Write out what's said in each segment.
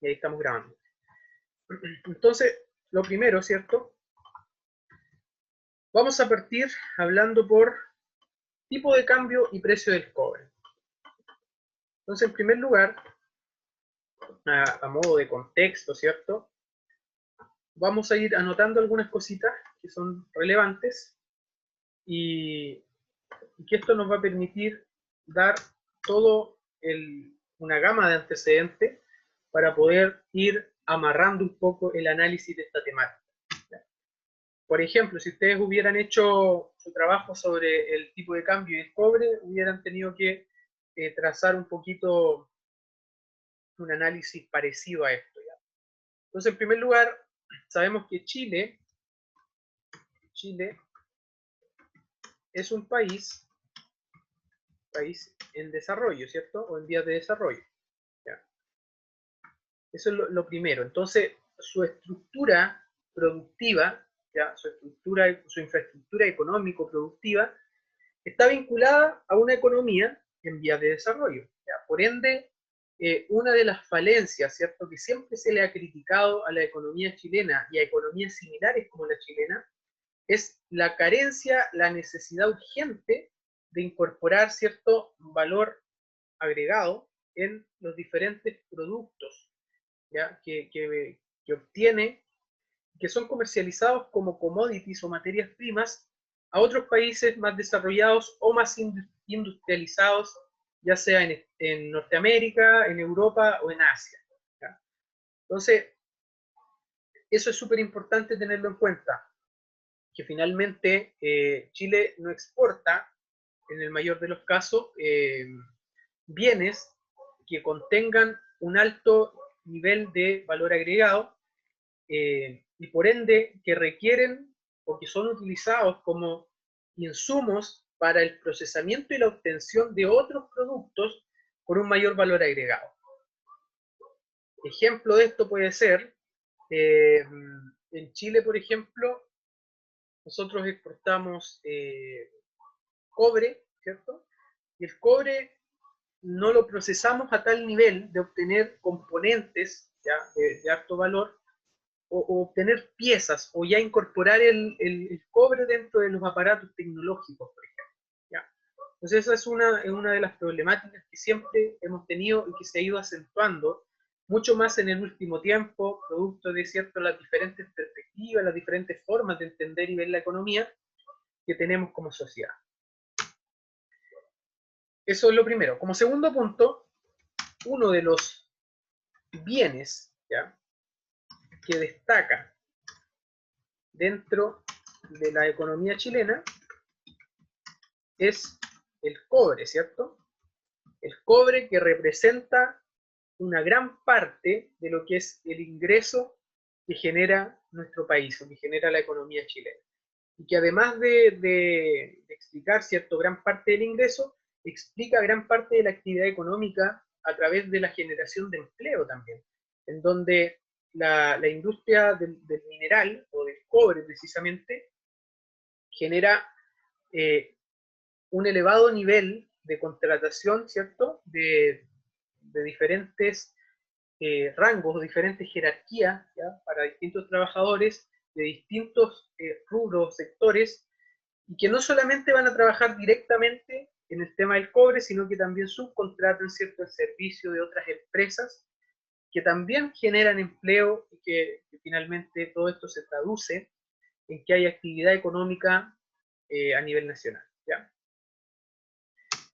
Y ahí estamos grabando. Entonces, lo primero, ¿cierto? Vamos a partir hablando por tipo de cambio y precio del cobre. Entonces, en primer lugar, a modo de contexto, ¿cierto? Vamos a ir anotando algunas cositas que son relevantes y que esto nos va a permitir dar todo una gama de antecedentes para poder ir amarrando un poco el análisis de esta temática. Por ejemplo, si ustedes hubieran hecho su trabajo sobre el tipo de cambio y el cobre, hubieran tenido que trazar un poquito un análisis parecido a esto, ¿ya? Entonces, en primer lugar, sabemos que Chile es un país en desarrollo, ¿cierto? O en vías de desarrollo. ¿Ya? Eso es lo primero. Entonces, su estructura productiva, ¿ya? Su infraestructura económico-productiva, está vinculada a una economía en vías de desarrollo. ¿Ya? Por ende, una de las falencias, ¿cierto?, que siempre se le ha criticado a la economía chilena y a economías similares como la chilena, es la carencia, la necesidad urgente de incorporar cierto valor agregado en los diferentes productos, ¿ya? Que obtiene, que son comercializados como commodities o materias primas a otros países más desarrollados o más industrializados, ya sea en Norteamérica, en Europa o en Asia. ¿Ya? Entonces, eso es súper importante tenerlo en cuenta, que finalmente Chile no exporta, en el mayor de los casos, bienes que contengan un alto nivel de valor agregado y por ende que requieren o que son utilizados como insumos para el procesamiento y la obtención de otros productos con un mayor valor agregado. Ejemplo de esto puede ser, en Chile, por ejemplo, nosotros exportamos cobre, ¿cierto? Y el cobre no lo procesamos a tal nivel de obtener componentes ¿ya? De alto valor o obtener piezas o ya incorporar el cobre dentro de los aparatos tecnológicos, por ejemplo. ¿Ya? Entonces esa es una de las problemáticas que siempre hemos tenido y que se ha ido acentuando mucho más en el último tiempo, producto de cierto las diferentes perspectivas, las diferentes formas de entender y ver la economía que tenemos como sociedad. Eso es lo primero. Como segundo punto, uno de los bienes ¿ya? Que destaca dentro de la economía chilena es el cobre, ¿cierto? El cobre que representa una gran parte de lo que es el ingreso que genera nuestro país, o que genera la economía chilena. Y que además de explicar, ¿cierto?, gran parte del ingreso, explica gran parte de la actividad económica a través de la generación de empleo también, en donde la industria del mineral o del cobre precisamente genera un elevado nivel de contratación, ¿cierto?, de diferentes rangos, diferentes jerarquías ¿ya? Para distintos trabajadores de distintos rubros, sectores, y que no solamente van a trabajar directamente en el tema del cobre, sino que también subcontratan cierto el servicio de otras empresas que también generan empleo y que finalmente todo esto se traduce en que hay actividad económica a nivel nacional. ¿ya?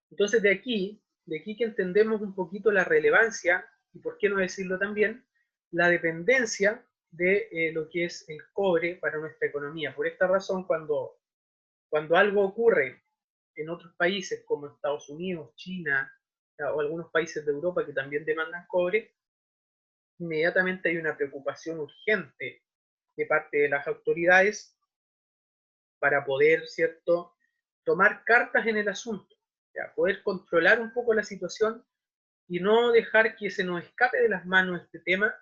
Entonces de aquí que entendemos un poquito la relevancia, y por qué no decirlo también, la dependencia de lo que es el cobre para nuestra economía. Por esta razón, cuando algo ocurre en otros países como Estados Unidos, China o algunos países de Europa que también demandan cobre, inmediatamente hay una preocupación urgente de parte de las autoridades para poder, ¿cierto?, tomar cartas en el asunto, ¿ya? Poder controlar un poco la situación y no dejar que se nos escape de las manos este tema,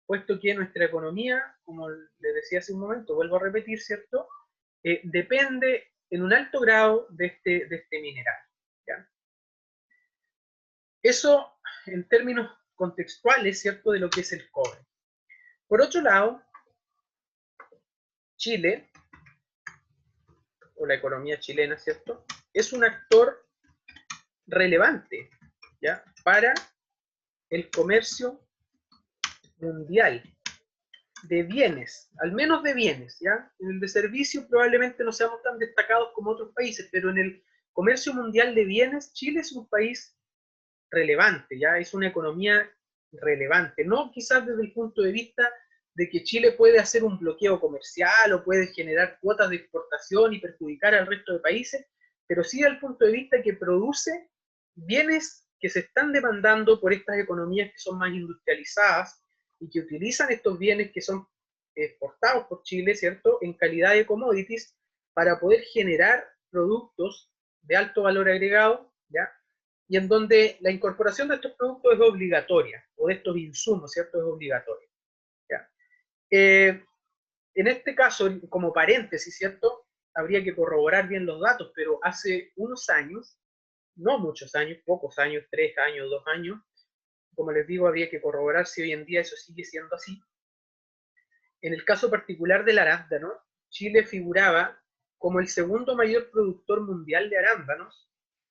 puesto que nuestra economía, como les decía hace un momento, vuelvo a repetir, ¿cierto?, depende en un alto grado de este mineral. ¿ya? Eso en términos contextuales, ¿cierto?, de lo que es el cobre. Por otro lado, Chile, o la economía chilena, ¿cierto?, es un actor relevante, ¿ya?, para el comercio mundial de bienes, al menos de bienes, ¿ya? En el de servicios probablemente no seamos tan destacados como otros países, pero en el comercio mundial de bienes, Chile es un país relevante, ¿ya? Es una economía relevante, no quizás desde el punto de vista de que Chile puede hacer un bloqueo comercial o puede generar cuotas de exportación y perjudicar al resto de países, pero sí desde el punto de vista que produce bienes que se están demandando por estas economías que son más industrializadas y que utilizan estos bienes que son exportados por Chile, ¿cierto?, en calidad de commodities para poder generar productos de alto valor agregado, ¿ya?, y en donde la incorporación de estos productos es obligatoria, o de estos insumos, ¿cierto?, es obligatoria. ¿Ya? En este caso, como paréntesis, ¿cierto?, habría que corroborar bien los datos, pero hace unos años, no muchos años, pocos años, 3 años, 2 años, como les digo, habría que corroborar si hoy en día eso sigue siendo así. En el caso particular del arándano, Chile figuraba como el segundo mayor productor mundial de arándanos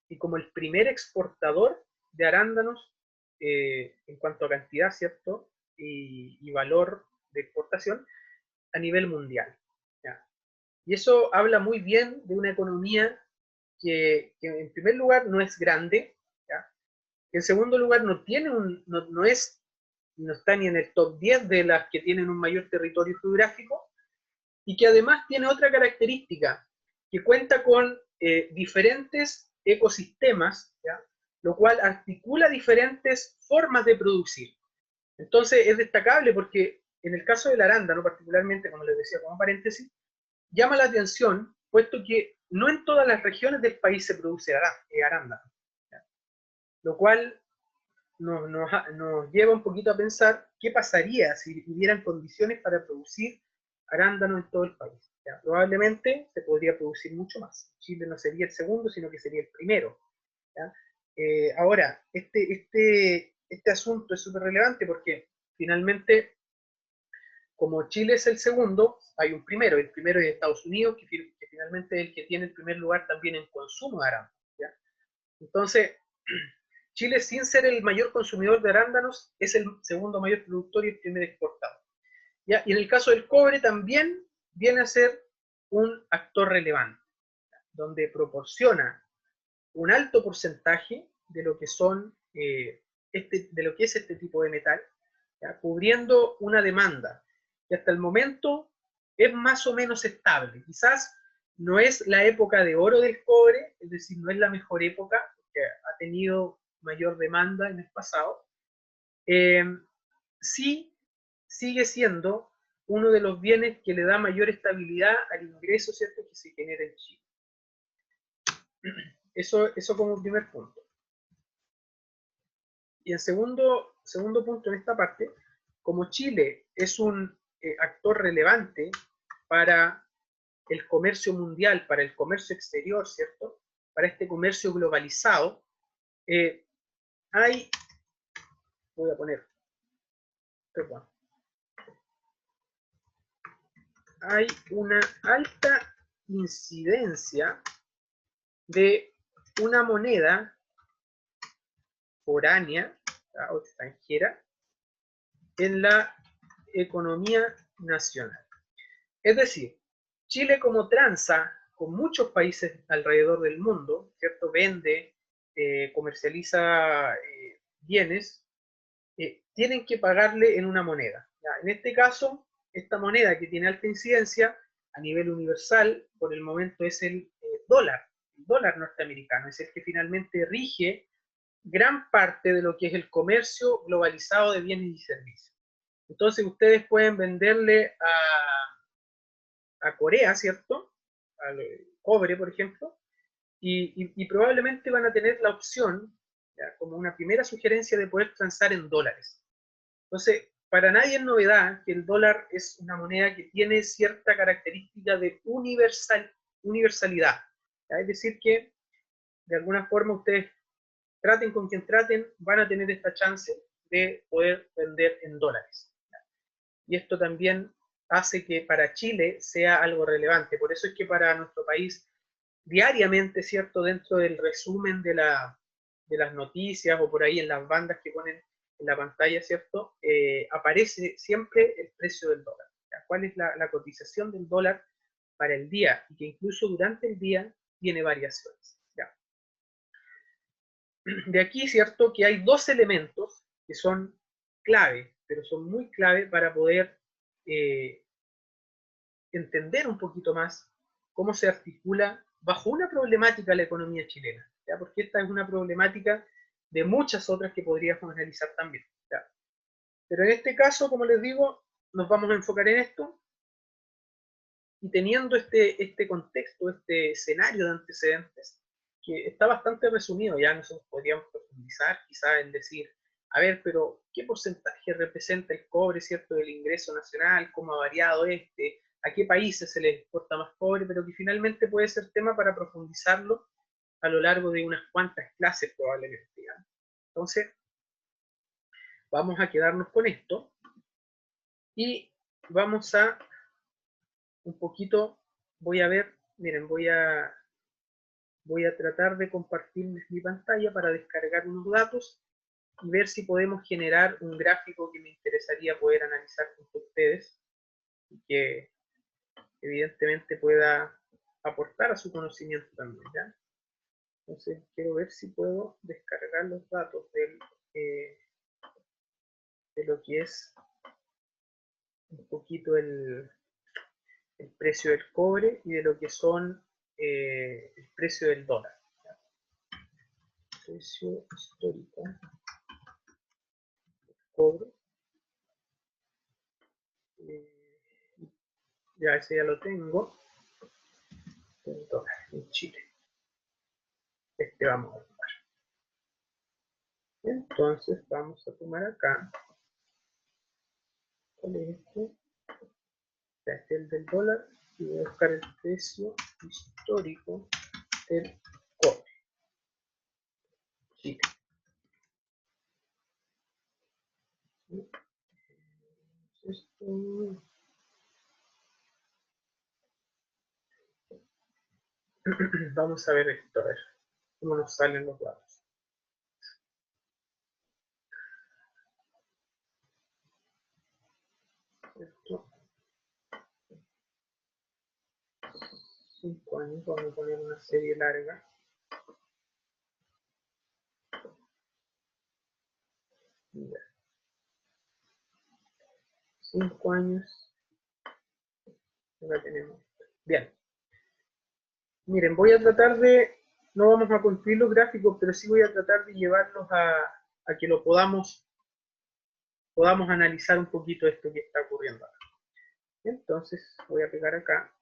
y como el primer exportador de arándanos en cuanto a cantidad, ¿cierto?, y valor de exportación a nivel mundial. ¿Ya? Y eso habla muy bien de una economía que en primer lugar no es grande, ¿ya?, en segundo lugar no tiene no está ni en el top 10 de las que tienen un mayor territorio geográfico, y que además tiene otra característica, que cuenta con diferentes ecosistemas, ¿ya?, lo cual articula diferentes formas de producir. Entonces es destacable porque en el caso del arándano, particularmente, como les decía como paréntesis, llama la atención, puesto que no en todas las regiones del país se produce arándano, ¿ya?, lo cual nos lleva un poquito a pensar qué pasaría si hubieran condiciones para producir arándano en todo el país. ¿Ya? Probablemente se podría producir mucho más. Chile no sería el segundo, sino que sería el primero. ¿Ya? Ahora, este asunto es súper relevante porque finalmente, como Chile es el segundo, hay un primero. El primero es Estados Unidos, que finalmente es el que tiene el primer lugar también en consumo de arándano. ¿Ya? Entonces, Chile, sin ser el mayor consumidor de arándanos, es el segundo mayor productor y el primer exportador. ¿Ya? Y en el caso del cobre también viene a ser un actor relevante, donde proporciona un alto porcentaje de lo que son de lo que es este tipo de metal, ¿ya?, cubriendo una demanda que hasta el momento es más o menos estable. Quizás no es la época de oro del cobre, es decir, no es la mejor época, porque ha tenido mayor demanda en el pasado. Sí sigue siendo uno de los bienes que le da mayor estabilidad al ingreso, ¿cierto?, que se genera en Chile. Eso como primer punto. Y en segundo punto en esta parte, como Chile es un actor relevante para el comercio mundial, para el comercio exterior, ¿cierto?, para este comercio globalizado, voy a poner, perdón, hay una alta incidencia de una moneda foránea o extranjera en la economía nacional. Es decir, Chile, como transa con muchos países alrededor del mundo, ¿cierto?, vende, comercializa bienes, tienen que pagarle en una moneda. ¿Ya? En este caso, esta moneda que tiene alta incidencia a nivel universal, por el momento es el dólar norteamericano, es el que finalmente rige gran parte de lo que es el comercio globalizado de bienes y servicios. Entonces ustedes pueden venderle a Corea, ¿cierto?, al cobre, por ejemplo, y probablemente van a tener la opción, ¿ya?, como una primera sugerencia, de poder transar en dólares. Entonces, para nadie es novedad que el dólar es una moneda que tiene cierta característica de universalidad. ¿Ya? Es decir, que de alguna forma ustedes traten con quien traten, van a tener esta chance de poder vender en dólares. Y esto también hace que para Chile sea algo relevante. Por eso es que para nuestro país, diariamente, ¿cierto? Dentro del resumen de las noticias o por ahí en las bandas que ponen en la pantalla, ¿cierto? Aparece siempre el precio del dólar. ¿Ya? ¿Cuál es la cotización del dólar para el día? Y que incluso durante el día tiene variaciones. ¿Ya? De aquí, ¿cierto? Que hay dos elementos que son clave, pero son muy clave para poder entender un poquito más cómo se articula bajo una problemática la economía chilena, ¿ya? Porque esta es una problemática de muchas otras que podríamos analizar también, ¿ya? Pero en este caso, como les digo, nos vamos a enfocar en esto, y teniendo este contexto, este escenario de antecedentes, que está bastante resumido, ya nosotros podríamos profundizar quizás en decir, a ver, pero ¿qué porcentaje representa el cobre, cierto, del ingreso nacional? ¿Cómo ha variado este? ¿A qué países se les exporta más cobre? Pero que finalmente puede ser tema para profundizarlo a lo largo de unas cuantas clases probablemente, ¿ya? Entonces, vamos a quedarnos con esto y vamos a un poquito, voy a ver, miren, voy a tratar de compartirles mi pantalla para descargar unos datos y ver si podemos generar un gráfico que me interesaría poder analizar con ustedes y que evidentemente pueda aportar a su conocimiento también, ¿ya? Entonces quiero ver si puedo descargar los datos de lo que es un poquito el precio del cobre y de lo que son el precio del dólar, ¿ya? Precio histórico del cobre. Ya ese ya lo tengo. El dólar en Chile. Este vamos a tomar. Entonces vamos a tomar acá. ¿Cuál es este? Este es el del dólar. Y voy a buscar el precio histórico del cobre. Chile. Esto. Vamos a ver esto, a ver cómo nos salen los datos. Esto. 5 años, vamos a poner una serie larga. Ya. 5 años. Acá tenemos. Bien. Miren, voy a tratar de, no vamos a construir los gráficos, pero sí voy a tratar de llevarlos a que lo podamos analizar un poquito esto que está ocurriendo ahora. Entonces voy a pegar acá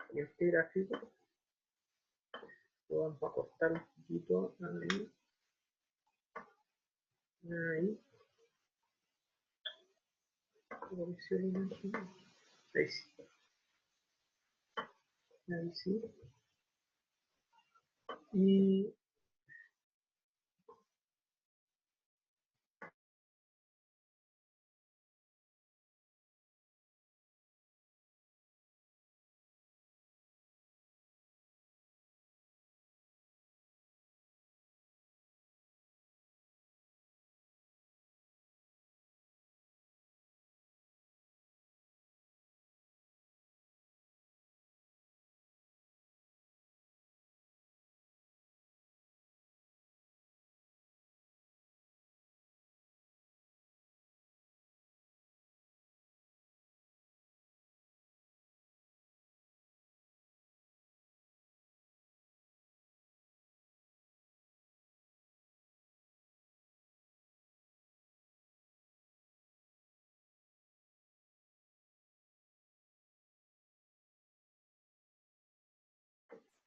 en este gráfico, lo vamos a cortar un poquito, ahí, ahí sí, ahí sí, y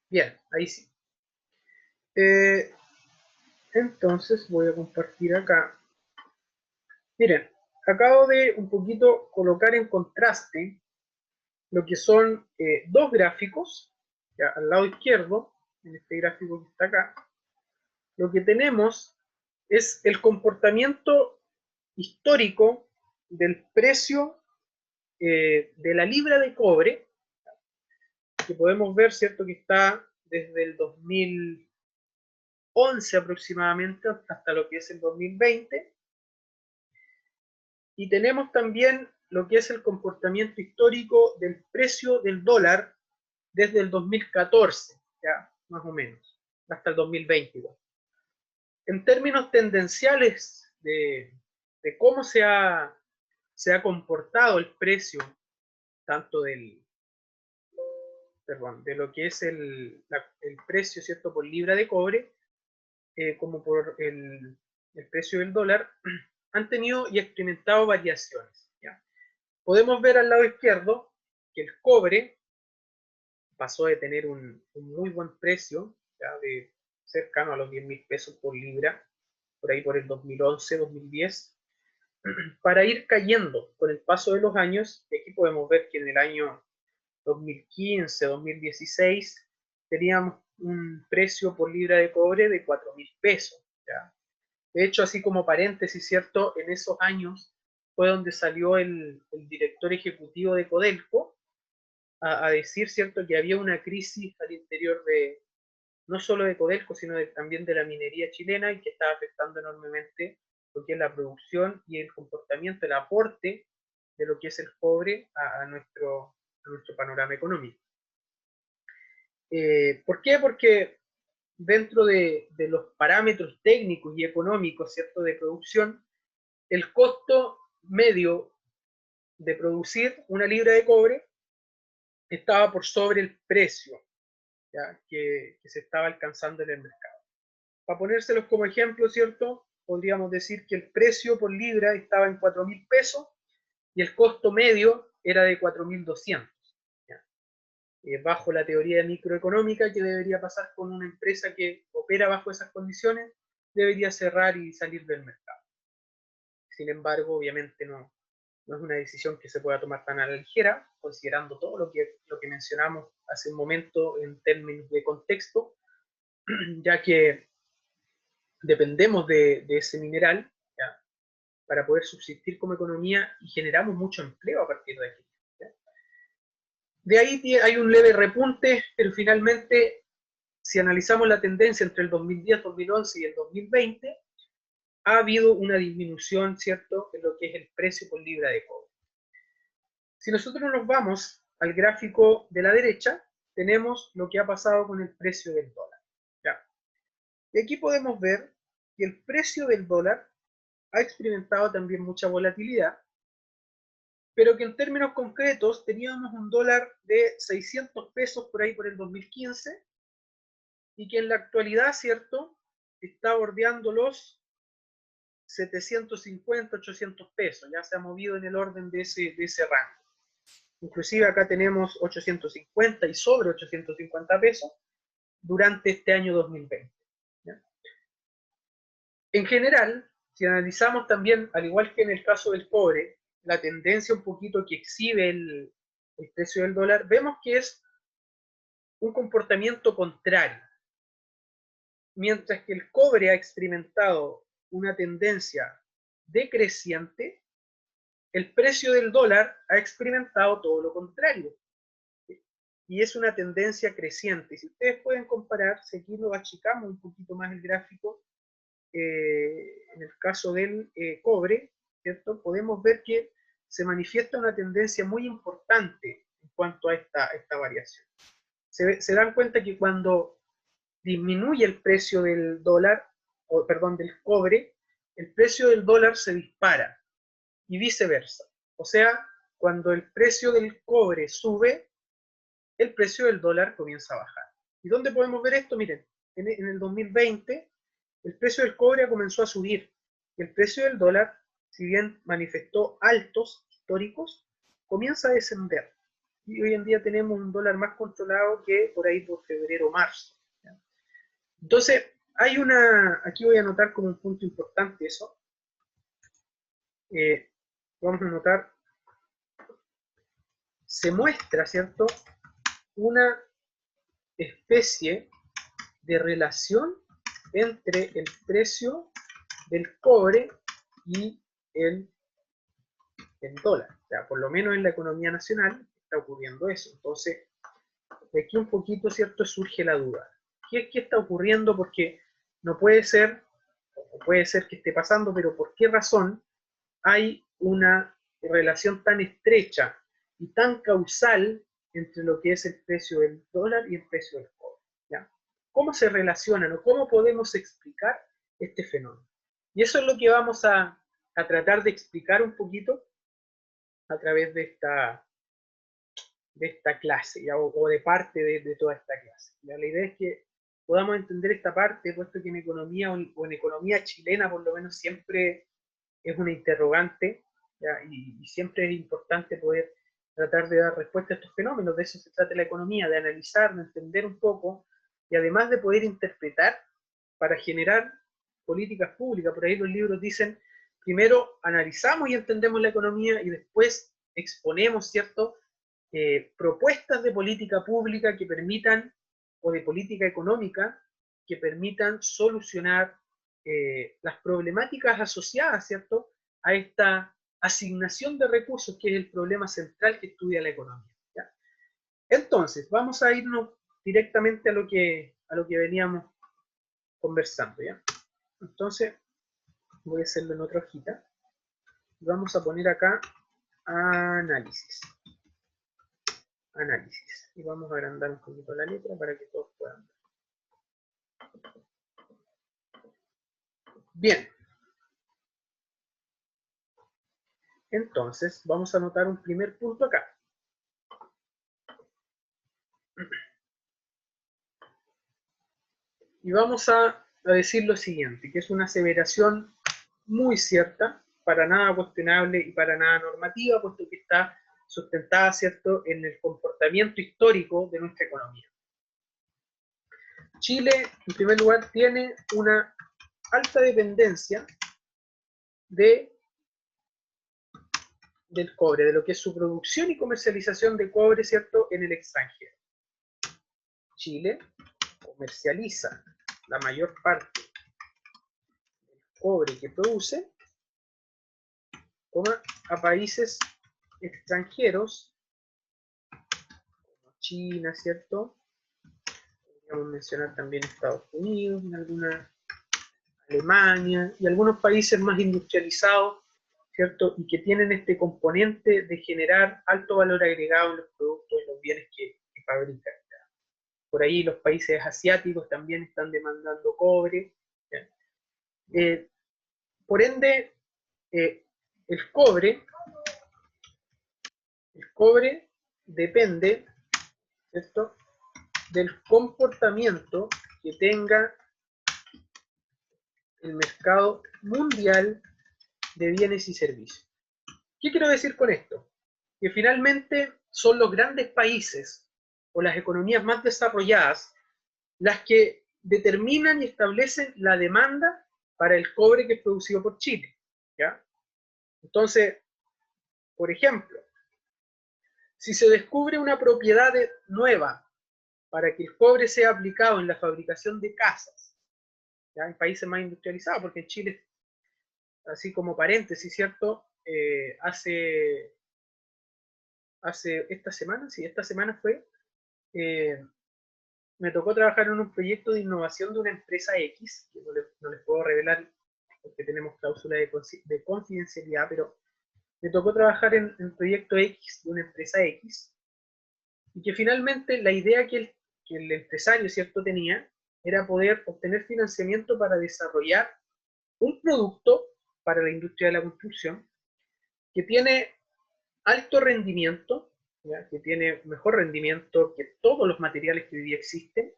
bien, ahí sí. Entonces voy a compartir acá. Miren, acabo de un poquito colocar en contraste lo que son dos gráficos, ya, al lado izquierdo, en este gráfico que está acá, lo que tenemos es el comportamiento histórico del precio de la libra de cobre, que podemos ver, ¿cierto?, que está desde el 2011 aproximadamente hasta lo que es el 2020. Y tenemos también lo que es el comportamiento histórico del precio del dólar desde el 2014, ya, más o menos, hasta el 2020. En términos tendenciales de cómo se ha comportado el precio, tanto de lo que es el precio, ¿cierto?, por libra de cobre, como por el precio del dólar, han tenido y experimentado variaciones, ¿ya? Podemos ver al lado izquierdo que el cobre pasó de tener un muy buen precio, ¿ya?, de cercano a los 10.000 pesos por libra, por ahí por el 2011, 2010, para ir cayendo con el paso de los años. Y aquí podemos ver que en el año 2015, 2016, teníamos un precio por libra de cobre de 4.000 pesos, ¿ya? De hecho, así como paréntesis, ¿cierto?, en esos años fue donde salió el director ejecutivo de Codelco a decir, ¿cierto?, que había una crisis al interior no solo de Codelco, sino también de la minería chilena, y que estaba afectando enormemente lo que es la producción y el comportamiento, el aporte de lo que es el cobre a nuestro panorama económico. ¿Por qué? Porque dentro de los parámetros técnicos y económicos, ¿cierto?, de producción, el costo medio de producir una libra de cobre estaba por sobre el precio, ¿ya?, que se estaba alcanzando en el mercado. Para ponérselos como ejemplo, ¿cierto?, podríamos decir que el precio por libra estaba en 4.000 pesos y el costo medio era de 4.200. Bajo la teoría microeconómica, que debería pasar con una empresa que opera bajo esas condiciones, debería cerrar y salir del mercado. Sin embargo, obviamente no es una decisión que se pueda tomar tan a la ligera, considerando todo lo que mencionamos hace un momento en términos de contexto, ya que dependemos de ese mineral, ¿ya?, para poder subsistir como economía, y generamos mucho empleo a partir de aquí, ¿ya? De ahí hay un leve repunte, pero finalmente, si analizamos la tendencia entre el 2010, 2011 y el 2020, ha habido una disminución, ¿cierto?, en lo que es el precio por libra de cobre. Si nosotros nos vamos al gráfico de la derecha, tenemos lo que ha pasado con el precio del dólar, ¿ya? Y aquí podemos ver que el precio del dólar ha experimentado también mucha volatilidad, pero que en términos concretos teníamos un dólar de 600 pesos por ahí por el 2015, y que en la actualidad, ¿cierto?, está bordeando los 750, 800 pesos, ya se ha movido en el orden de ese rango. Inclusive acá tenemos 850 y sobre 850 pesos durante este año 2020. ¿Ya? En general, si analizamos también, al igual que en el caso del cobre, la tendencia un poquito que exhibe el precio del dólar, vemos que es un comportamiento contrario. Mientras que el cobre ha experimentado una tendencia decreciente, el precio del dólar ha experimentado todo lo contrario. Y es una tendencia creciente. Si ustedes pueden comparar, si aquí lo achicamos un poquito más el gráfico, en el caso del cobre, ¿cierto?, podemos ver que se manifiesta una tendencia muy importante en cuanto a esta variación. Se dan cuenta que cuando disminuye el precio del dólar, del cobre, el precio del dólar se dispara, y viceversa. O sea, cuando el precio del cobre sube, el precio del dólar comienza a bajar. ¿Y dónde podemos ver esto? Miren, en el 2020 el precio del cobre comenzó a subir, y el precio del dólar, si bien manifestó altos históricos, comienza a descender. Y hoy en día tenemos un dólar más controlado que por ahí por febrero o marzo. ¿Ya? Entonces, aquí voy a anotar como un punto importante eso. Vamos a notar, se muestra, ¿cierto?, una especie de relación entre el precio del cobre y el dólar. O sea, por lo menos en la economía nacional está ocurriendo eso. Entonces, de aquí un poquito, ¿cierto?, surge la duda. ¿Qué está ocurriendo? Porque no puede ser, o puede ser que esté pasando, pero ¿por qué razón hay una relación tan estrecha y tan causal entre lo que es el precio del dólar y el precio del cobre? ¿Ya? ¿Cómo se relacionan o cómo podemos explicar este fenómeno? Y eso es lo que vamos a tratar de explicar un poquito a través de esta clase, ¿ya? O de parte de toda esta clase. ¿Ya? La idea es que podamos entender esta parte, puesto que en economía o en economía chilena por lo menos siempre es una interrogante, ¿ya? Y siempre es importante poder tratar de dar respuesta a estos fenómenos. De eso se trata la economía, de analizar, de entender un poco, y además de poder interpretar para generar políticas públicas. Por ahí los libros dicen, primero analizamos y entendemos la economía y después exponemos, ¿cierto?, propuestas de política pública que permitan, o de política económica, que permitan solucionar las problemáticas asociadas, ¿cierto?, a esta asignación de recursos, que es el problema central que estudia la economía. ¿Ya? Entonces, vamos a irnos directamente a lo que veníamos conversando. ¿Ya? Entonces, voy a hacerlo en otra hojita. Vamos a poner acá análisis. Análisis. Y vamos a agrandar un poquito la letra para que todos puedan ver. Bien. Entonces, vamos a anotar un primer punto acá. Y vamos a decir lo siguiente, que es una aseveración muy cierta, para nada cuestionable y para nada normativa, puesto que está sustentada, ¿cierto?, en el comportamiento histórico de nuestra economía. Chile, en primer lugar, tiene una alta dependencia del cobre, de lo que es su producción y comercialización de cobre, ¿cierto?, en el extranjero. Chile comercializa la mayor parte del cobre que produce a países extranjeros, como China, ¿cierto? Podríamos mencionar también Estados Unidos, en alguna Alemania y algunos países más industrializados, ¿cierto? Y que tienen este componente de generar alto valor agregado en los productos, en los bienes que fabrican. Por ahí los países asiáticos también están demandando cobre. Por ende, el cobre depende, ¿cierto?, del comportamiento que tenga el mercado mundial de bienes y servicios. ¿Qué quiero decir con esto? Que finalmente son los grandes países o las economías más desarrolladas las que determinan y establecen la demanda para el cobre que es producido por Chile. ¿Ya? Entonces, por ejemplo, si se descubre una propiedad nueva para que el cobre sea aplicado en la fabricación de casas, ¿ya?, en países más industrializados, porque en Chile, así como paréntesis, ¿cierto?, hace esta semana, sí, esta semana fue, me tocó trabajar en un proyecto de innovación de una empresa X, que no les puedo revelar porque tenemos cláusula de confidencialidad, pero me tocó trabajar en el proyecto X de una empresa X, y que finalmente la idea que el empresario, ¿cierto?, tenía era poder obtener financiamiento para desarrollar un producto para la industria de la construcción que tiene alto rendimiento, ¿ya?, que tiene mejor rendimiento que todos los materiales que hoy día existen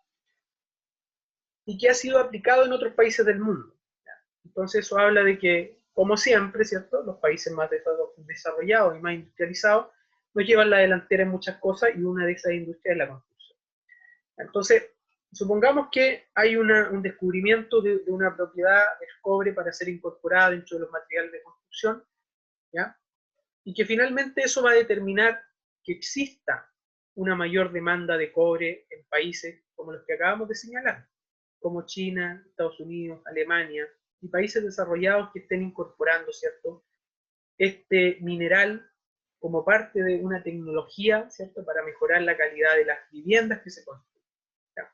y que ha sido aplicado en otros países del mundo. ¿Ya? Entonces eso habla de que, como siempre, ¿cierto?, los países más desarrollados y más industrializados nos llevan la delantera en muchas cosas, y una de esas industrias es la construcción. Entonces, supongamos que hay un descubrimiento de una propiedad del cobre para ser incorporada dentro de los materiales de construcción, ¿ya?, y que finalmente eso va a determinar que exista una mayor demanda de cobre en países como los que acabamos de señalar. como China, Estados Unidos, Alemania y países desarrollados que estén incorporando, ¿cierto?, este mineral como parte de una tecnología, ¿cierto?, para mejorar la calidad de las viviendas que se construyen. ¿Ya?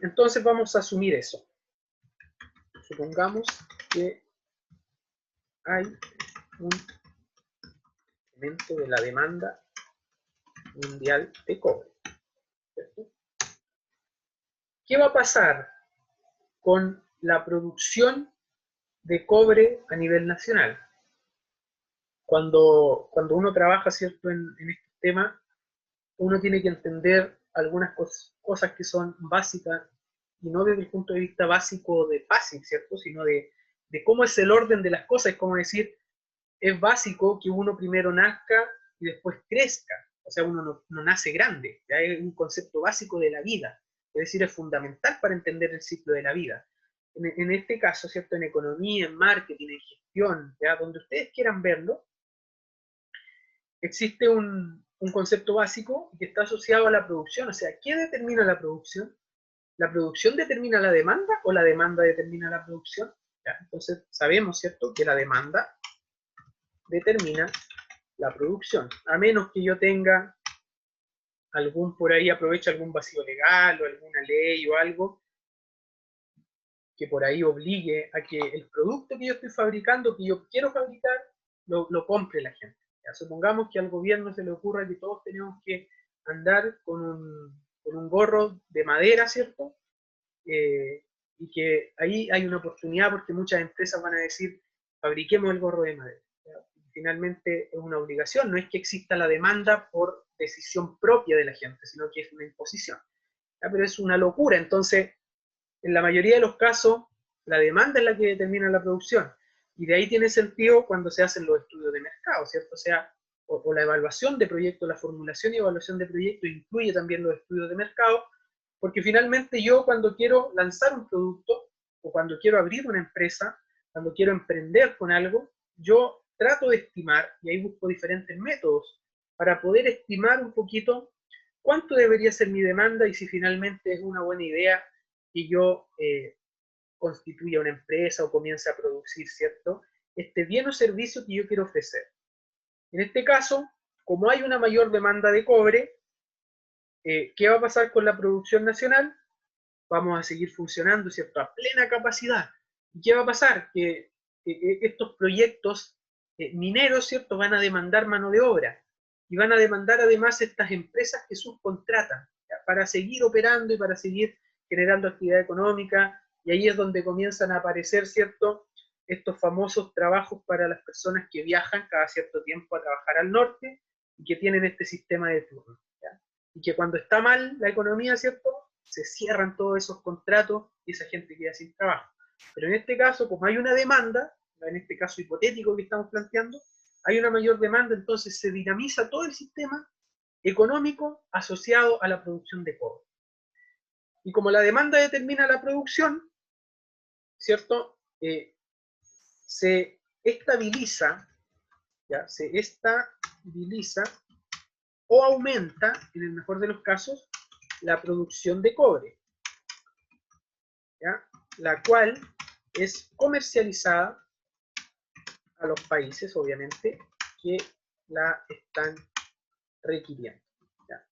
Entonces vamos a asumir eso. Supongamos que hay un aumento de la demanda mundial de cobre, ¿cierto? ¿Qué va a pasar con la producción de cobre a nivel nacional? Cuando uno trabaja, ¿cierto?, en este tema, uno tiene que entender algunas cosas que son básicas, y no desde el punto de vista básico de fácil, ¿cierto?, sino de cómo es el orden de las cosas. Es como decir, es básico que uno primero nazca y después crezca. O sea, uno no nace grande, ¿ya? Es un concepto básico de la vida, es decir, es fundamental para entender el ciclo de la vida. En este caso, ¿cierto?, en economía, en marketing, en gestión, ¿ya?, donde ustedes quieran verlo, existe un concepto básico que está asociado a la producción. O sea, ¿qué determina la producción? ¿La producción determina la demanda o la demanda determina la producción? ¿Ya? Entonces sabemos, ¿cierto?, que la demanda determina la producción, a menos que yo tenga por ahí aproveche algún vacío legal o alguna ley o algo que por ahí obligue a que el producto que yo estoy fabricando, que yo quiero fabricar, lo compre la gente. ¿Ya? Supongamos que al gobierno se le ocurra que todos tenemos que andar con un gorro de madera, ¿cierto? Y que ahí hay una oportunidad porque muchas empresas van a decir, fabriquemos el gorro de madera. ¿Ya? Finalmente es una obligación, no es que exista la demanda por decisión propia de la gente, sino que es una imposición. ¿Ya? Pero es una locura. Entonces, en la mayoría de los casos, la demanda es la que determina la producción. Y de ahí tiene sentido cuando se hacen los estudios de mercado, ¿cierto? O sea, o la evaluación de proyectos, la formulación y evaluación de proyectos incluye también los estudios de mercado, porque finalmente yo cuando quiero lanzar un producto o cuando quiero abrir una empresa, cuando quiero emprender con algo, yo trato de estimar, y ahí busco diferentes métodos para poder estimar un poquito cuánto debería ser mi demanda y si finalmente es una buena idea que yo constituya una empresa o comience a producir, ¿cierto?, este bien o servicio que yo quiero ofrecer. En este caso, como hay una mayor demanda de cobre, ¿qué va a pasar con la producción nacional? Vamos a seguir funcionando, ¿cierto?, a plena capacidad. ¿Y qué va a pasar? Que estos proyectos mineros, ¿cierto?, van a demandar mano de obra y van a demandar además estas empresas que subcontratan, ¿ya?, para seguir operando y para seguir generando actividad económica, y ahí es donde comienzan a aparecer, ¿cierto?, estos famosos trabajos para las personas que viajan cada cierto tiempo a trabajar al norte y que tienen este sistema de turno, ¿ya? Y que cuando está mal la economía, ¿cierto?, se cierran todos esos contratos y esa gente queda sin trabajo. Pero en este caso, como hay una demanda, en este caso hipotético que estamos planteando, hay una mayor demanda, entonces se dinamiza todo el sistema económico asociado a la producción de cobre. Y como la demanda determina la producción, ¿cierto?, se estabiliza, ¿ya?, se estabiliza o aumenta, en el mejor de los casos, la producción de cobre, ¿ya?, la cual es comercializada a los países, obviamente, que la están requiriendo, ¿ya?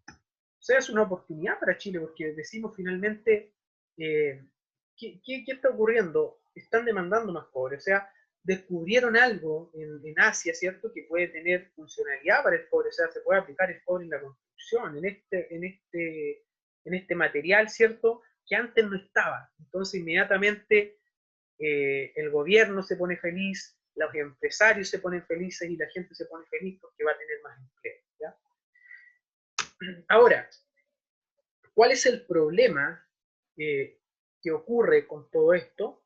O sea, es una oportunidad para Chile, porque decimos finalmente, ¿qué está ocurriendo? Están demandando más cobre, o sea, descubrieron algo en Asia, ¿cierto?, que puede tener funcionalidad para el cobre, o sea, se puede aplicar el cobre en la construcción, en este material, ¿cierto?, que antes no estaba. Entonces, inmediatamente el gobierno se pone feliz, los empresarios se ponen felices y la gente se pone feliz porque va a tener más empleo, ¿ya? Ahora, ¿cuál es el problema que ocurre con todo esto?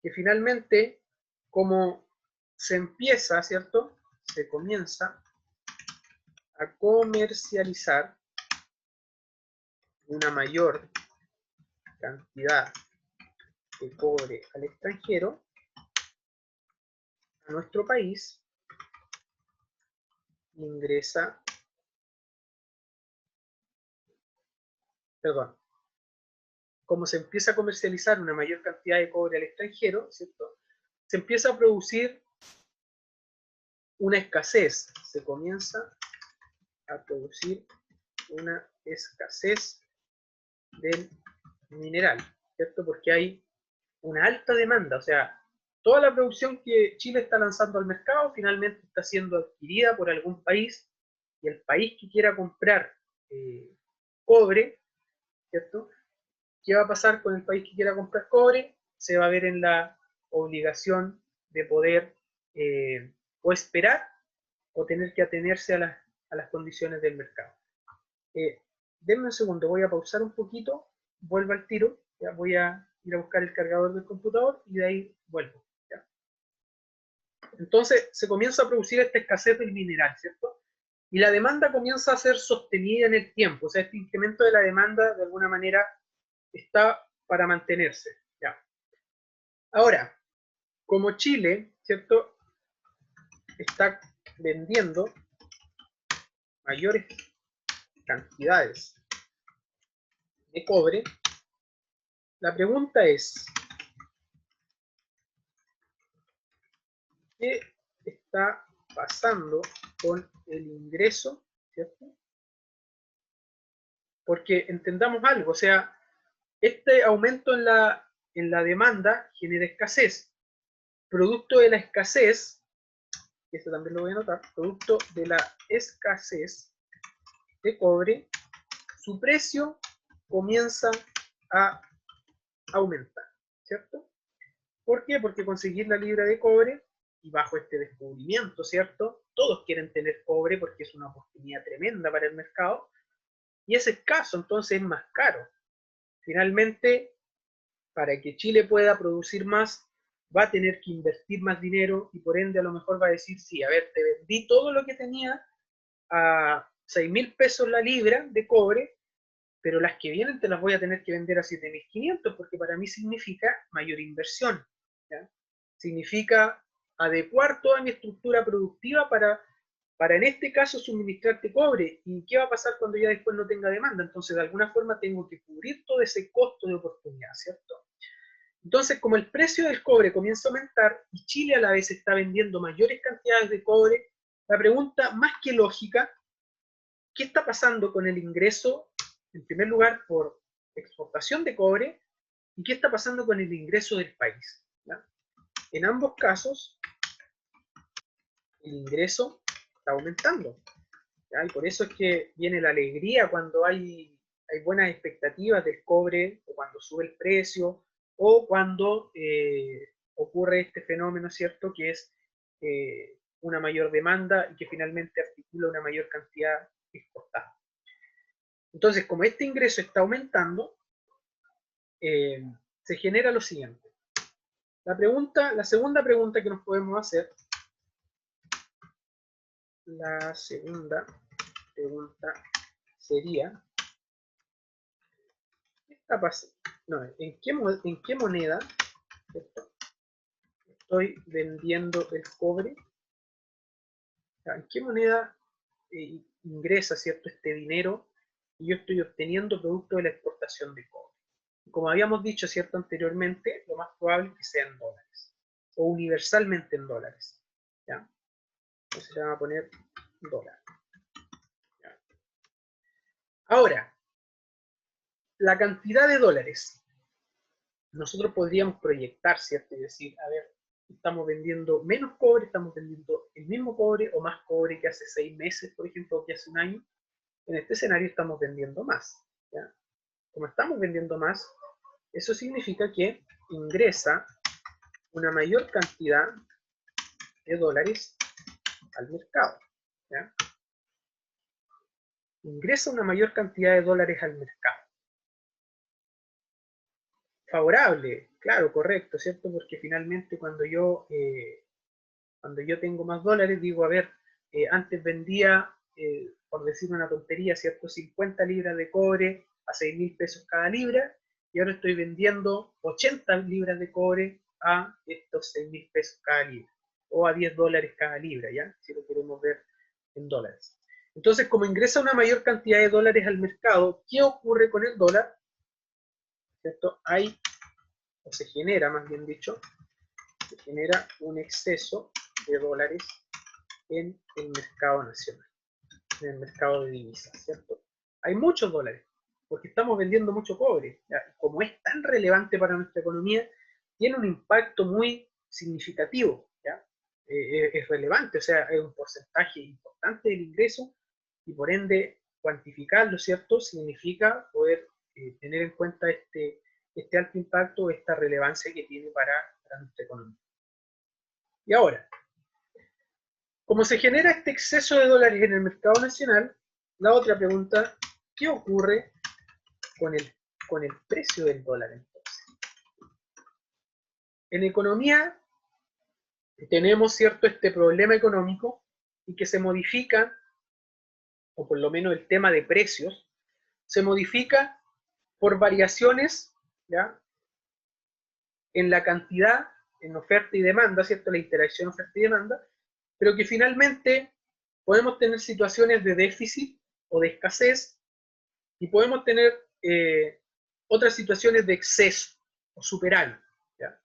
Que finalmente, como se empieza, ¿cierto?, se comienza a comercializar una mayor cantidad de cobre al extranjero, a nuestro país ingresa perdón, como se empieza a comercializar una mayor cantidad de cobre al extranjero, ¿cierto? Se empieza a producir una escasez, se comienza a producir una escasez del mineral, ¿cierto? Porque hay una alta demanda, o sea, toda la producción que Chile está lanzando al mercado finalmente está siendo adquirida por algún país, y el país que quiera comprar cobre, ¿cierto? ¿Qué va a pasar con el país que quiera comprar cobre? Se va a ver en la obligación de poder o esperar o tener que atenerse a las condiciones del mercado. Denme un segundo, voy a pausar un poquito, vuelvo al tiro, ya voy a ir a buscar el cargador del computador y de ahí vuelvo. ¿Ya? Entonces se comienza a producir esta escasez del mineral, ¿cierto? Y la demanda comienza a ser sostenida en el tiempo, o sea, este incremento de la demanda de alguna manera está para mantenerse. ¿Ya? Ahora, como Chile, ¿cierto?, está vendiendo mayores cantidades de cobre, la pregunta es, ¿qué está pasando con el ingreso, ¿cierto? Porque entendamos algo, o sea, este aumento en la demanda genera escasez. Producto de la escasez, y esto también lo voy a anotar, producto de la escasez de cobre, su precio comienza a aumentar, ¿cierto? ¿Por qué? Porque conseguir la libra de cobre, y bajo este descubrimiento, ¿cierto? Todos quieren tener cobre porque es una oportunidad tremenda para el mercado, y es escaso, entonces es más caro. Finalmente, para que Chile pueda producir más, va a tener que invertir más dinero y por ende a lo mejor va a decir, sí, a ver, te vendí todo lo que tenía a 6.000 pesos la libra de cobre, pero las que vienen te las voy a tener que vender a 7.500 porque para mí significa mayor inversión. ¿Ya? Significa adecuar toda mi estructura productiva para en este caso suministrarte cobre. ¿Y qué va a pasar cuando ya después no tenga demanda? Entonces de alguna forma tengo que cubrir todo ese costo de oportunidad, ¿cierto? Entonces, como el precio del cobre comienza a aumentar y Chile a la vez está vendiendo mayores cantidades de cobre, la pregunta más que lógica, ¿qué está pasando con el ingreso, en primer lugar, por exportación de cobre, y qué está pasando con el ingreso del país? ¿Ya? En ambos casos, el ingreso está aumentando. ¿Ya? Y por eso es que viene la alegría cuando hay buenas expectativas del cobre, o cuando sube el precio, o cuando ocurre este fenómeno, ¿cierto?, que es una mayor demanda y que finalmente articula una mayor cantidad exportada. Entonces, como este ingreso está aumentando, se genera lo siguiente. La segunda pregunta que nos podemos hacer, la segunda pregunta sería, ¿qué está pasando? No, ¿en qué moneda, ¿cierto?, estoy vendiendo el cobre? ¿En qué moneda ingresa, ¿cierto?, este dinero que yo estoy obteniendo producto de la exportación de cobre? Como habíamos dicho, ¿cierto?, anteriormente, lo más probable es que sea en dólares, o universalmente en dólares. ¿Ya? Entonces le vamos a poner dólar. ¿Ya? Ahora, la cantidad de dólares. Nosotros podríamos proyectar, ¿cierto?, y decir, a ver, estamos vendiendo menos cobre, estamos vendiendo el mismo cobre o más cobre que hace 6 meses, por ejemplo, o que hace un año. En este escenario estamos vendiendo más. ¿Ya? Como estamos vendiendo más, eso significa que ingresa una mayor cantidad de dólares al mercado. ¿Ya? Ingresa una mayor cantidad de dólares al mercado. Favorable, claro, correcto, ¿cierto? Porque finalmente cuando yo tengo más dólares, digo, a ver, antes vendía, por decir una tontería, ¿cierto?, 50 libras de cobre a 6.000 pesos cada libra, y ahora estoy vendiendo 80 libras de cobre a estos 6.000 pesos cada libra, o a 10 dólares cada libra, ¿ya? Si lo queremos ver en dólares. Entonces, como ingresa una mayor cantidad de dólares al mercado, ¿qué ocurre con el dólar? ¿Cierto? Hay, o se genera, más bien dicho, se genera un exceso de dólares en el mercado nacional, en el mercado de divisas, ¿cierto? Hay muchos dólares, porque estamos vendiendo mucho cobre. ¿Ya? Como es tan relevante para nuestra economía, tiene un impacto muy significativo, ¿ya? Es relevante, o sea, es un porcentaje importante del ingreso y por ende cuantificarlo, ¿cierto? Significa poder tener en cuenta este alto impacto, esta relevancia que tiene para nuestra economía. Y ahora, como se genera este exceso de dólares en el mercado nacional, la otra pregunta, ¿qué ocurre con el precio del dólar entonces? En economía tenemos, ¿cierto?, este problema económico y que se modifica, o por lo menos el tema de precios, se modifica por variaciones, ¿ya?, en la cantidad, en oferta y demanda, ¿cierto?, la interacción oferta y demanda, pero que finalmente podemos tener situaciones de déficit o de escasez y podemos tener otras situaciones de exceso o superávit. ¿Ya?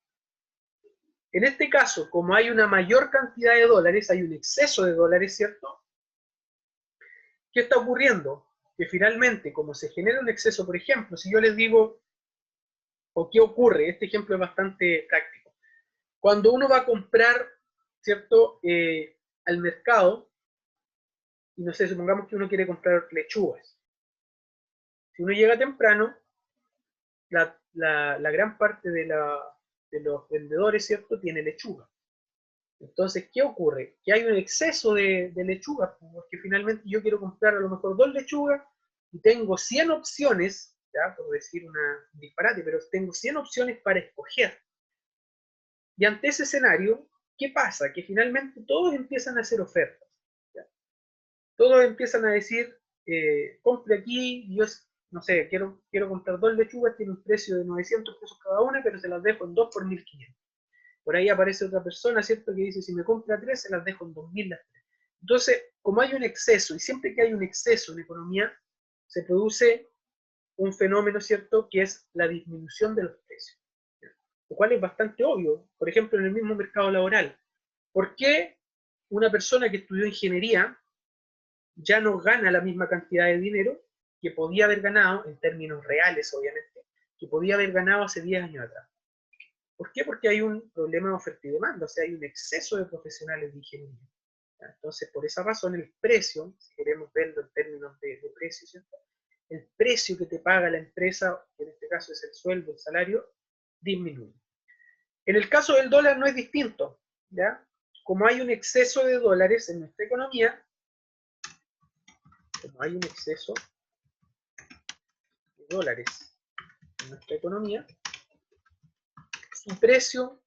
En este caso, como hay una mayor cantidad de dólares, hay un exceso de dólares, ¿cierto? ¿Qué está ocurriendo? Que finalmente, como se genera un exceso, por ejemplo, si yo les digo, o qué ocurre, este ejemplo es bastante práctico. Cuando uno va a comprar, ¿cierto?, al mercado, y no sé, supongamos que uno quiere comprar lechugas. Si uno llega temprano, la gran parte de los vendedores, ¿cierto?, tiene lechuga. Entonces, ¿qué ocurre? Que hay un exceso de lechugas, porque finalmente yo quiero comprar a lo mejor 2 lechugas y tengo 100 opciones, ¿ya?, por decir un disparate, pero tengo 100 opciones para escoger. Y ante ese escenario, ¿qué pasa? Que finalmente todos empiezan a hacer ofertas. ¿Ya? Todos empiezan a decir, compre aquí, yo no sé, quiero comprar 2 lechugas, tiene un precio de 900 pesos cada una, pero se las dejo en 2 por 1500. Por ahí aparece otra persona, ¿cierto?, que dice, si me compra 3, se las dejo en 2000 las 3. Entonces, como hay un exceso, y siempre que hay un exceso en economía, se produce un fenómeno, ¿cierto?, que es la disminución de los precios. Lo cual es bastante obvio. Por ejemplo, en el mismo mercado laboral. ¿Por qué una persona que estudió ingeniería ya no gana la misma cantidad de dinero que podía haber ganado, en términos reales obviamente, que podía haber ganado hace 10 años atrás? ¿Por qué? Porque hay un problema de oferta y demanda, o sea, hay un exceso de profesionales de ingeniería. Entonces, por esa razón, el precio, si queremos verlo en términos de precio, ¿cierto?, el precio que te paga la empresa, que en este caso es el sueldo, el salario, disminuye. En el caso del dólar no es distinto, ¿ya? Como hay un exceso de dólares en nuestra economía, como hay un exceso de dólares en nuestra economía, su precio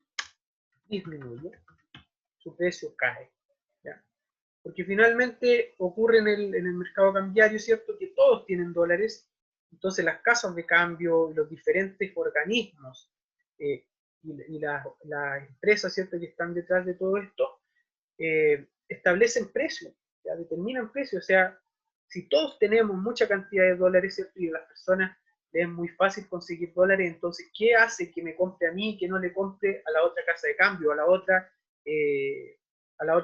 disminuye, su precio cae, ¿ya? Porque finalmente ocurre en el mercado cambiario, ¿cierto?, que todos tienen dólares, entonces las casas de cambio, los diferentes organismos y las empresas, ¿cierto?, que están detrás de todo esto, establecen precios, ya determinan precios. O sea, si todos tenemos mucha cantidad de dólares, ¿cierto?, y a las personas les es muy fácil conseguir dólares, entonces, ¿qué hace que me compre a mí, que no le compre a la otra casa de cambio, a la otra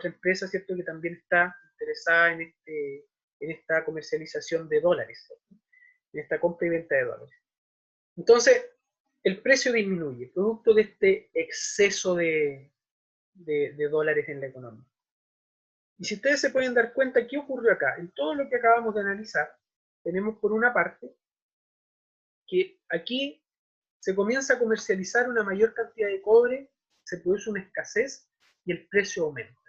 empresa, ¿cierto?, que también está interesada en esta comercialización de dólares, ¿cierto?, en esta compra y venta de dólares? Entonces, el precio disminuye, producto de este exceso de dólares en la economía. Y si ustedes se pueden dar cuenta, ¿qué ocurrió acá? En todo lo que acabamos de analizar, tenemos por una parte que aquí se comienza a comercializar una mayor cantidad de cobre, se produce una escasez y el precio aumenta.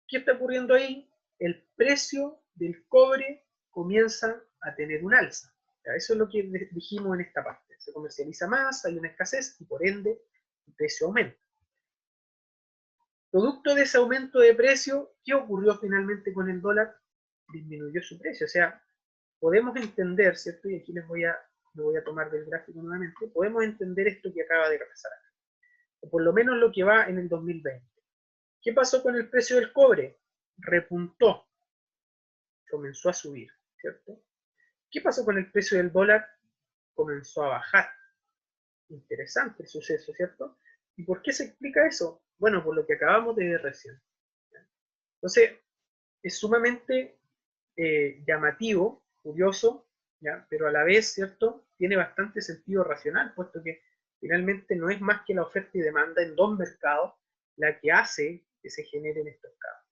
¿Qué está ocurriendo ahí? El precio del cobre comienza a tener un alza. Eso es lo que dijimos en esta parte. Se comercializa más, hay una escasez y por ende el precio aumenta. Producto de ese aumento de precio, ¿qué ocurrió finalmente con el dólar? Disminuyó su precio. O sea, podemos entender, ¿cierto? Y aquí lo voy a tomar del gráfico nuevamente, podemos entender esto que acaba de pasar, o por lo menos lo que va en el 2020. ¿Qué pasó con el precio del cobre? Repuntó. comenzó a subir, ¿cierto? ¿Qué pasó con el precio del dólar? Comenzó a bajar. Interesante el suceso, ¿cierto? ¿Y por qué se explica eso? Bueno, por lo que acabamos de ver recién. Entonces, es sumamente llamativo, curioso, ¿ya? Pero a la vez, ¿cierto? Tiene bastante sentido racional, puesto que finalmente no es más que la oferta y demanda en dos mercados la que hace que se generen estos cambios.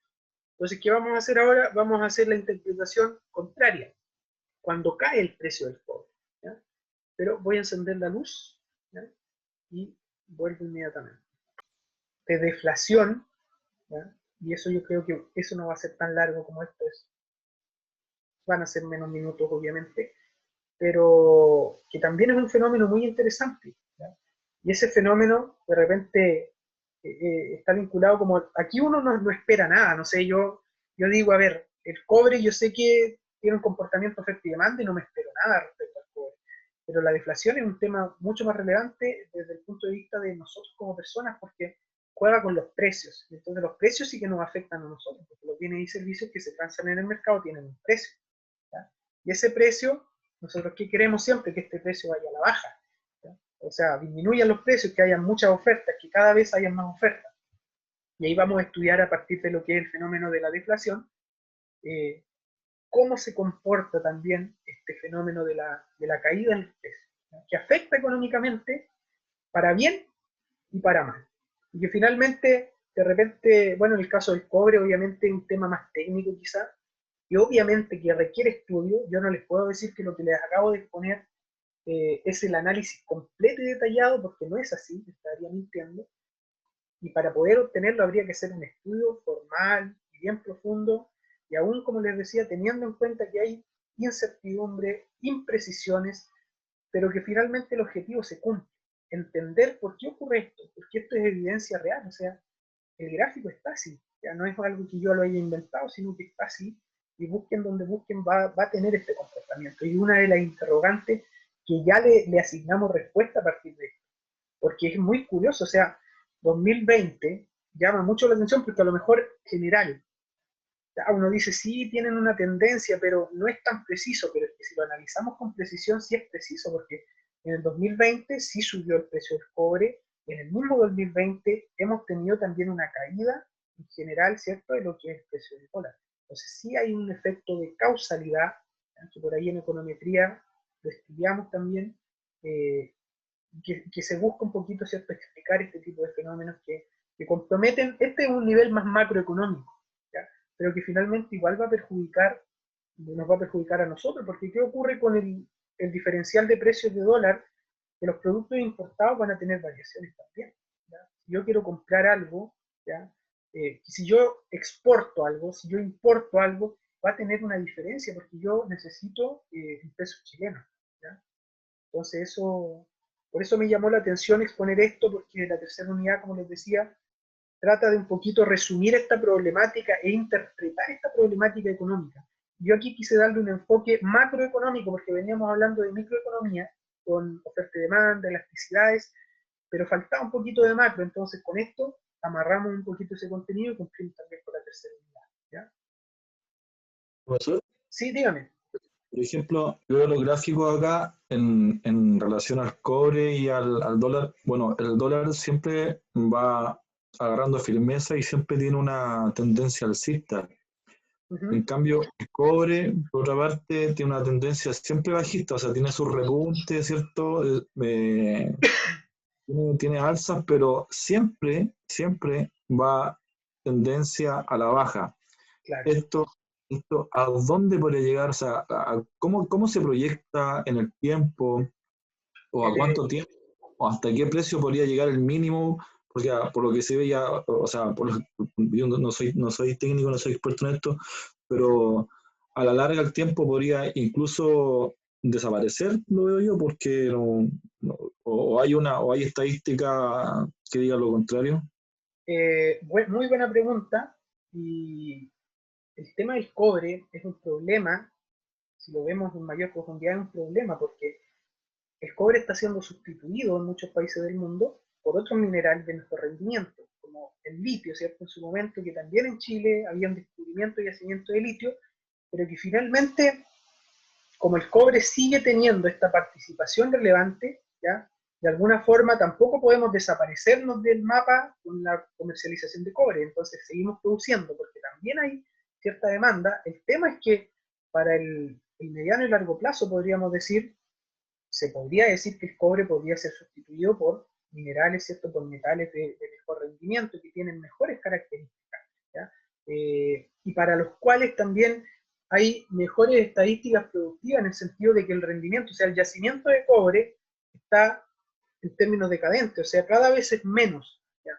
Entonces, ¿qué vamos a hacer ahora? Vamos a hacer la interpretación contraria, cuando cae el precio del cobre, ¿ya? Pero voy a encender la luz, ¿ya? Y vuelvo inmediatamente. De deflación, ¿ya? Y eso yo creo que eso no va a ser tan largo como esto es. Van a ser menos minutos, obviamente, pero que también es un fenómeno muy interesante, ¿ya? Y ese fenómeno de repente está vinculado como, aquí uno no espera nada, no sé, yo digo, a ver, el cobre yo sé que tiene un comportamiento oferta y demanda y no me espero nada respecto al cobre, pero la deflación es un tema mucho más relevante desde el punto de vista de nosotros como personas, porque juega con los precios, entonces los precios sí que nos afectan a nosotros, porque los bienes y servicios que se transan en el mercado tienen un precio, ¿ya? Y ese precio, nosotros ¿qué queremos siempre? Que este precio vaya a la baja, ¿ya? O sea, disminuyan los precios, que haya muchas ofertas, que cada vez haya más ofertas. Y ahí vamos a estudiar a partir de lo que es el fenómeno de la deflación, eh, cómo se comporta también este fenómeno de la caída en los precios, ¿ya? Que afecta económicamente para bien y para mal. Y que finalmente, de repente, bueno, en el caso del cobre, obviamente es un tema más técnico quizás, y obviamente que requiere estudio. Yo no les puedo decir que lo que les acabo de exponer es el análisis completo y detallado, porque no es así, estaría mintiendo, y para poder obtenerlo habría que hacer un estudio formal y bien profundo, y aún, como les decía, teniendo en cuenta que hay incertidumbre, imprecisiones, pero que finalmente el objetivo se cumple. Entender por qué ocurre esto, porque esto es evidencia real, o sea, el gráfico está así, ya no es algo que yo lo haya inventado, sino que está así, y busquen donde busquen va a tener este comportamiento. Y una de las interrogantes que ya le asignamos respuesta a partir de esto, porque es muy curioso, o sea, 2020 llama mucho la atención porque a lo mejor general, ya uno dice, sí, tienen una tendencia, pero no es tan preciso, pero es que si lo analizamos con precisión, sí es preciso, porque en el 2020 sí subió el precio del cobre, en el mismo 2020 hemos tenido también una caída en general, ¿cierto?, de lo que es el precio del dólar. Entonces sí hay un efecto de causalidad, que por ahí en econometría lo estudiamos también, que se busca un poquito, ¿cierto?, explicar este tipo de fenómenos que comprometen, este es un nivel más macroeconómico, ¿ya? Pero que finalmente igual va a perjudicar, nos va a perjudicar a nosotros, porque ¿qué ocurre con el diferencial de precios de dólar? Que los productos importados van a tener variaciones también, ¿ya? Si yo quiero comprar algo, ¿ya? Si yo exporto algo, si yo importo algo, va a tener una diferencia, porque yo necesito el peso chileno, ¿ya? Entonces eso, por eso me llamó la atención exponer esto, porque la tercera unidad, como les decía, trata de un poquito resumir esta problemática e interpretar esta problemática económica. Yo aquí quise darle un enfoque macroeconómico, porque veníamos hablando de microeconomía, con oferta y demanda, elasticidades, pero faltaba un poquito de macro, entonces con esto amarramos un poquito ese contenido y cumplimos también con la tercera unidad, ¿ya? Profesor, Sí, dígame. por ejemplo, yo veo los gráficos acá en relación al cobre y al dólar. Bueno, el dólar siempre va agarrando firmeza y siempre tiene una tendencia alcista. En cambio, el cobre, por otra parte, tiene una tendencia siempre bajista, o sea, tiene sus repuntes, ¿cierto? Tiene alzas, pero siempre va tendencia a la baja. Claro. Esto, ¿a dónde podría llegar? O sea, ¿cómo se proyecta en el tiempo? ¿O a Eh, cuánto tiempo? ¿O hasta qué precio podría llegar el mínimo? Porque por lo que se ve ya, o sea, yo no soy técnico, no soy experto en esto, pero a la larga el tiempo podría incluso desaparecer, lo veo yo, porque o hay estadística que diga lo contrario. muy buena pregunta, y el tema del cobre es un problema, si lo vemos en mayor profundidad es un problema, porque el cobre está siendo sustituido en muchos países del mundo por otros minerales de nuestro rendimiento, como el litio, ¿cierto? En su momento, que también en Chile había un descubrimiento y yacimiento de litio, pero que finalmente, como el cobre sigue teniendo esta participación relevante, ¿ya? De alguna forma tampoco podemos desaparecernos del mapa con la comercialización de cobre, entonces seguimos produciendo, porque también hay cierta demanda. El tema es que para el mediano y largo plazo, podríamos decir, se podría decir que el cobre podría ser sustituido por minerales, ¿cierto? Por metales de mejor rendimiento, que tienen mejores características, ¿ya? Y para los cuales también hay mejores estadísticas productivas en el sentido de que el rendimiento, o sea, el yacimiento de cobre está en términos decadentes, o sea, cada vez es menos, ¿ya?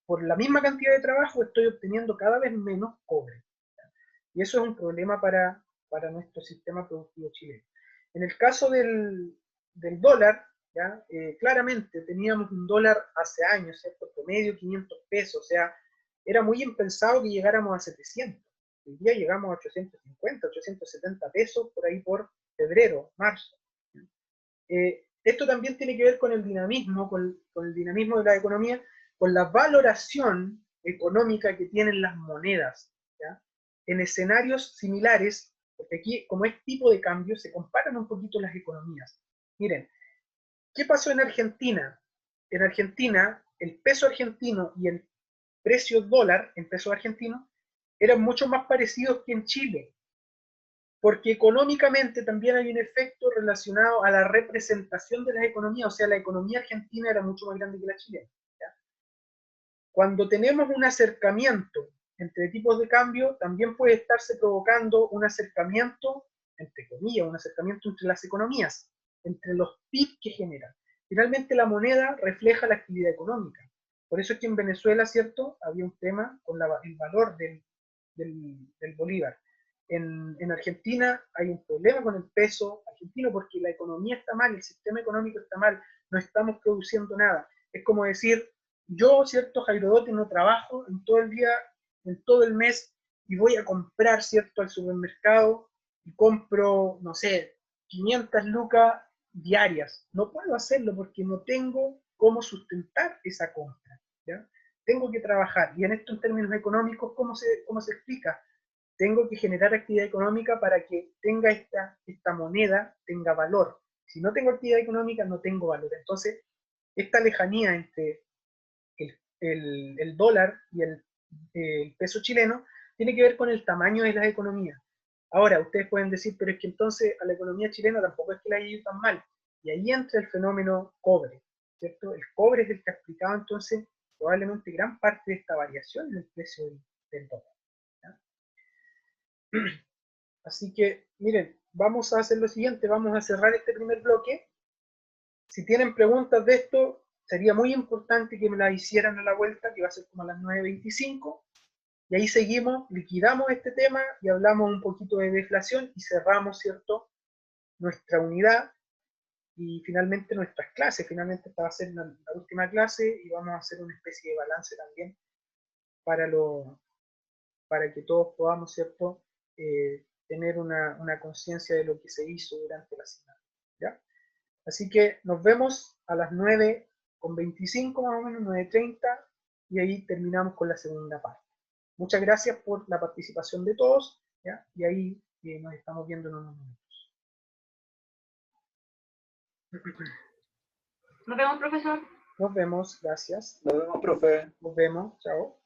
Por la misma cantidad de trabajo estoy obteniendo cada vez menos cobre, ¿ya? Y eso es un problema para nuestro sistema productivo chileno. En el caso del dólar, ¿ya? Claramente teníamos un dólar hace años, ¿cierto? Promedio 500 pesos, o sea, era muy impensado que llegáramos a 700. Hoy día llegamos a 850, 870 pesos por ahí por febrero, marzo. Esto también tiene que ver con el dinamismo, con el dinamismo de la economía, con la valoración económica que tienen las monedas, ¿ya? En escenarios similares, porque aquí, como es tipo de cambio, se comparan un poquito las economías. Miren, ¿qué pasó en Argentina? En Argentina, el peso argentino y el precio dólar en pesos argentinos eran mucho más parecidos que en Chile, porque económicamente también hay un efecto relacionado a la representación de las economías, o sea, la economía argentina era mucho más grande que la chilena, ¿ya? Cuando tenemos un acercamiento entre tipos de cambio, también puede estarse provocando un acercamiento, entre comillas, un acercamiento entre las economías, entre los PIB que generan. Finalmente la moneda refleja la actividad económica. Por eso es que en Venezuela, ¿cierto?, había un tema con el valor del bolívar. En Argentina hay un problema con el peso argentino porque la economía está mal, el sistema económico está mal, no estamos produciendo nada. Es como decir, yo, ¿cierto, Jairo Dote, no trabajo en todo el día, en todo el mes, y voy a comprar, ¿cierto?, al supermercado y compro, no sé, 500 lucas diarias. No puedo hacerlo porque no tengo cómo sustentar esa compra, ¿ya? Tengo que trabajar. Y en estos términos económicos, ¿cómo se explica? Tengo que generar actividad económica para que tenga esta moneda, tenga valor. Si no tengo actividad económica, no tengo valor. Entonces, esta lejanía entre el dólar y el peso chileno tiene que ver con el tamaño de las economías. Ahora, ustedes pueden decir, pero es que entonces a la economía chilena tampoco es que la haya ido tan mal. Y ahí entra el fenómeno cobre, ¿cierto? El cobre es el que ha explicado entonces probablemente gran parte de esta variación en el precio del dólar, ¿ya? Así que, miren, vamos a hacer lo siguiente, vamos a cerrar este primer bloque. Si tienen preguntas de esto, sería muy importante que me las hicieran a la vuelta, que va a ser como a las 9:25, y ahí seguimos, liquidamos este tema y hablamos un poquito de deflación y cerramos, ¿cierto?, nuestra unidad y finalmente nuestras clases. Finalmente esta va a ser la última clase y vamos a hacer una especie de balance también para que todos podamos, ¿cierto?, tener una conciencia de lo que se hizo durante la semana, ¿ya? Así que nos vemos a las 9:25 más o menos, 9:30, y ahí terminamos con la segunda parte. Muchas gracias por la participación de todos, ¿ya? Y ahí nos estamos viendo en unos minutos. Nos vemos, profesor. Nos vemos, gracias. Nos vemos, profe. Nos vemos, chao.